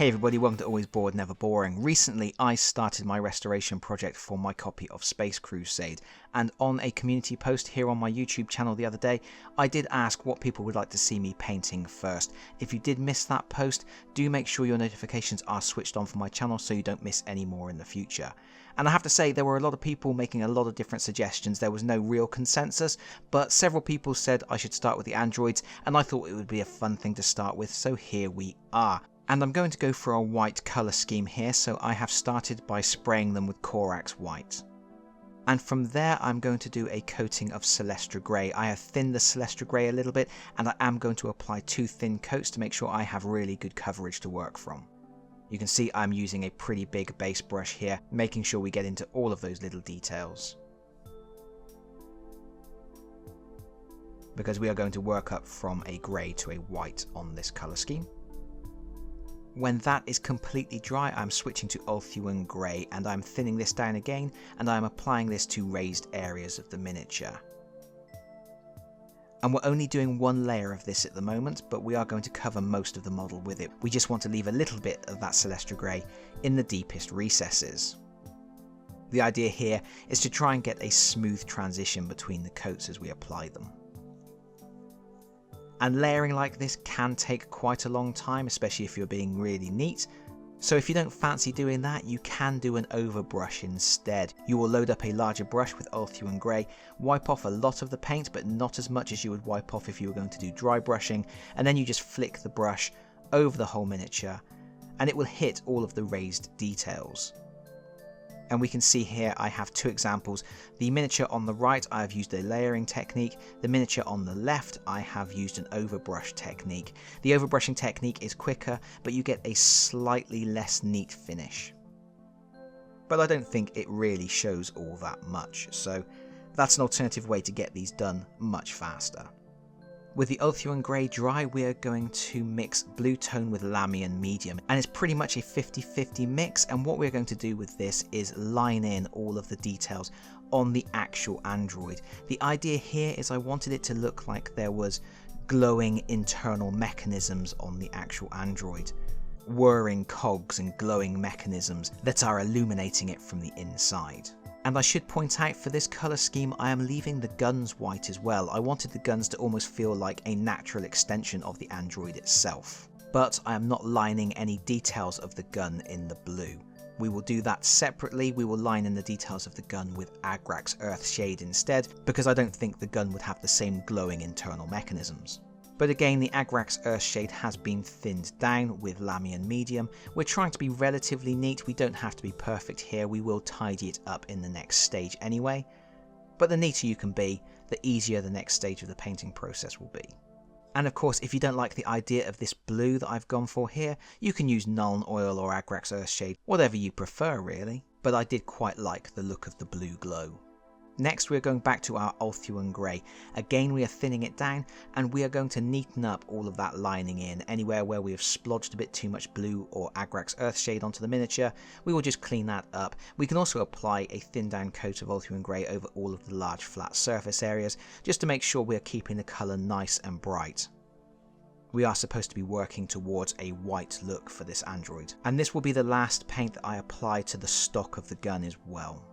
Hey everybody, welcome to Always Bored, Never Boring. Recently I started my restoration project for my copy of Space Crusade, and on a community post here on my YouTube channel the other day, I did ask what people would like to see me painting first. If you did miss that post, do make sure your notifications are switched on for my channel so you don't miss any more in the future. And I have to say, there were a lot of people making a lot of different suggestions. There was no real consensus, but several people said I should start with the androids, and I thought it would be a fun thing to start with, so here we are. And I'm going to go for a white colour scheme here, so I have started by spraying them with Corax white. And from there I'm going to do a coating of Celestra Grey. I have thinned the Celestra Grey a little bit, and I am going to apply 2 thin coats to make sure I have really good coverage to work from. You can see I'm using a pretty big base brush here, making sure we get into all of those little details, because we are going to work up from a grey to a white on this colour scheme. When that is completely dry, I'm switching to Ulthuan Grey, and I'm thinning this down again, and I'm applying this to raised areas of the miniature. And we're only doing one layer of this at the moment, but we are going to cover most of the model with it. We just want to leave a little bit of that Celestra Grey in the deepest recesses. The idea here is to try and get a smooth transition between the coats as we apply them. And layering like this can take quite a long time, especially if you're being really neat. So if you don't fancy doing that, you can do an overbrush instead. You will load up a larger brush with Ulthuan Grey, wipe off a lot of the paint, but not as much as you would wipe off if you were going to do dry brushing, and then you just flick the brush over the whole miniature, and it will hit all of the raised details. And we can see here I have 2 examples. The miniature on the right I have used a layering technique. The miniature on the left I have used an overbrush technique. The overbrushing technique is quicker, but you get a slightly less neat finish. But I don't think it really shows all that much, so that's an alternative way to get these done much faster. With the Ulthuan Grey dry, we are going to mix blue tone with Lamian medium, and it's pretty much a 50-50 mix, and what we're going to do with this is line in all of the details on the actual android. The idea here is I wanted it to look like there was glowing internal mechanisms on the actual android, whirring cogs and glowing mechanisms that are illuminating it from the inside. And I should point out, for this colour scheme I am leaving the guns white as well. I wanted the guns to almost feel like a natural extension of the android itself. But I am not lining any details of the gun in the blue. We will do that separately. We will line in the details of the gun with Agrax Earthshade instead, because I don't think the gun would have the same glowing internal mechanisms. But again, the Agrax Earthshade has been thinned down with Lamian medium. We're trying to be relatively neat. We don't have to be perfect here. We will tidy it up in the next stage anyway. But the neater you can be, the easier the next stage of the painting process will be. And of course, if you don't like the idea of this blue that I've gone for here, you can use Nuln Oil or Agrax Earthshade, whatever you prefer really. But I did quite like the look of the blue glow. Next we're going back to our Ulthuan Grey. Again we are thinning it down, and we are going to neaten up all of that lining in. Anywhere where we have splodged a bit too much blue or Agrax Earthshade onto the miniature, we will just clean that up. We can also apply a thin down coat of Ulthuan Grey over all of the large flat surface areas, just to make sure we are keeping the colour nice and bright. We are supposed to be working towards a white look for this android, and this will be the last paint that I apply to the stock of the gun as well.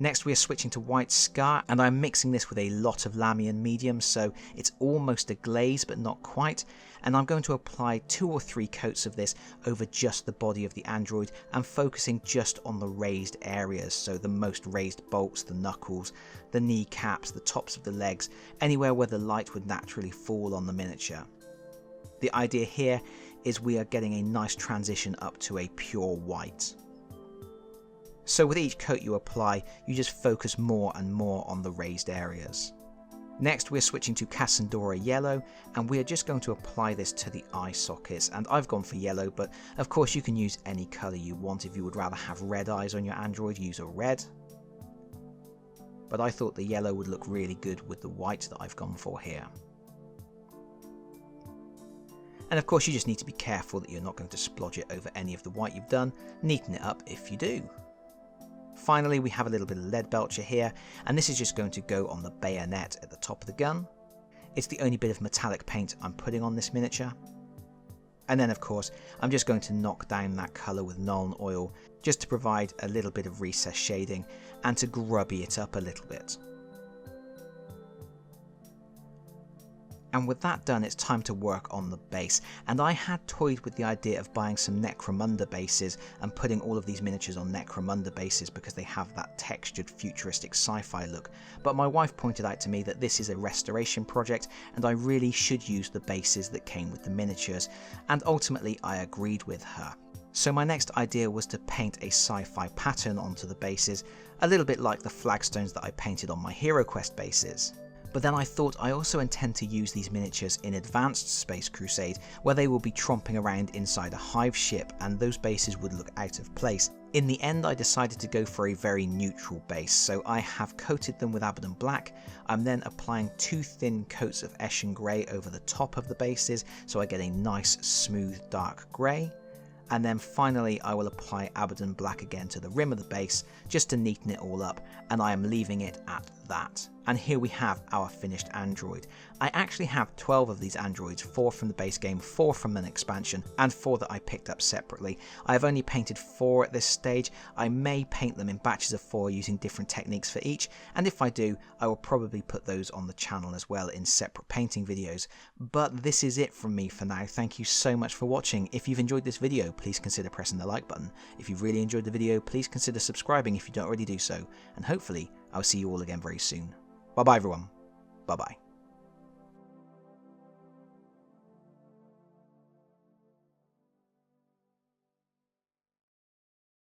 Next we are switching to white Scar, and I'm mixing this with a lot of Lamian medium, so it's almost a glaze but not quite, and I'm going to apply 2 or 3 coats of this over just the body of the android, and focusing just on the raised areas, so the most raised bolts, the knuckles, the kneecaps, the tops of the legs, anywhere where the light would naturally fall on the miniature. The idea here is we are getting a nice transition up to a pure white. So with each coat you apply, you just focus more and more on the raised areas. Next we're switching to Cassandra Yellow, and we are just going to apply this to the eye sockets, and I've gone for yellow, but of course you can use any colour you want. If you would rather have red eyes on your android, use a red. But I thought the yellow would look really good with the white that I've gone for here. And of course you just need to be careful that you're not going to splodge it over any of the white you've done. Neaten it up if you do. Finally, we have a little bit of lead Belcher here, and this is just going to go on the bayonet at the top of the gun. It's the only bit of metallic paint I'm putting on this miniature. And then of course, I'm just going to knock down that colour with Nuln Oil just to provide a little bit of recessed shading and to grubby it up a little bit. And with that done, it's time to work on the base. And I had toyed with the idea of buying some Necromunda bases and putting all of these miniatures on Necromunda bases because they have that textured futuristic sci-fi look. But my wife pointed out to me that this is a restoration project and I really should use the bases that came with the miniatures. And ultimately I agreed with her. So my next idea was to paint a sci-fi pattern onto the bases, a little bit like the flagstones that I painted on my HeroQuest bases. But then I thought I also intend to use these miniatures in Advanced Space Crusade, where they will be tromping around inside a hive ship and those bases would look out of place. In the end I decided to go for a very neutral base, so I have coated them with Abaddon Black. I'm then applying 2 thin coats of Eshin Grey over the top of the bases, so I get a nice smooth dark grey. And then finally I will apply Abaddon Black again to the rim of the base just to neaten it all up, and I am leaving it at that. And here we have our finished android. I actually have 12 of these androids, 4 from the base game, 4 from an expansion, and 4 that I picked up separately. I have only painted 4 at this stage. I may paint them in batches of 4 using different techniques for each, and if I do, I will probably put those on the channel as well in separate painting videos. But this is it from me for now. Thank you so much for watching. If you've enjoyed this video, please consider pressing the like button. If you've really enjoyed the video, please consider subscribing if you don't already do so, and hopefully I'll see you all again very soon. Bye bye everyone. Bye bye.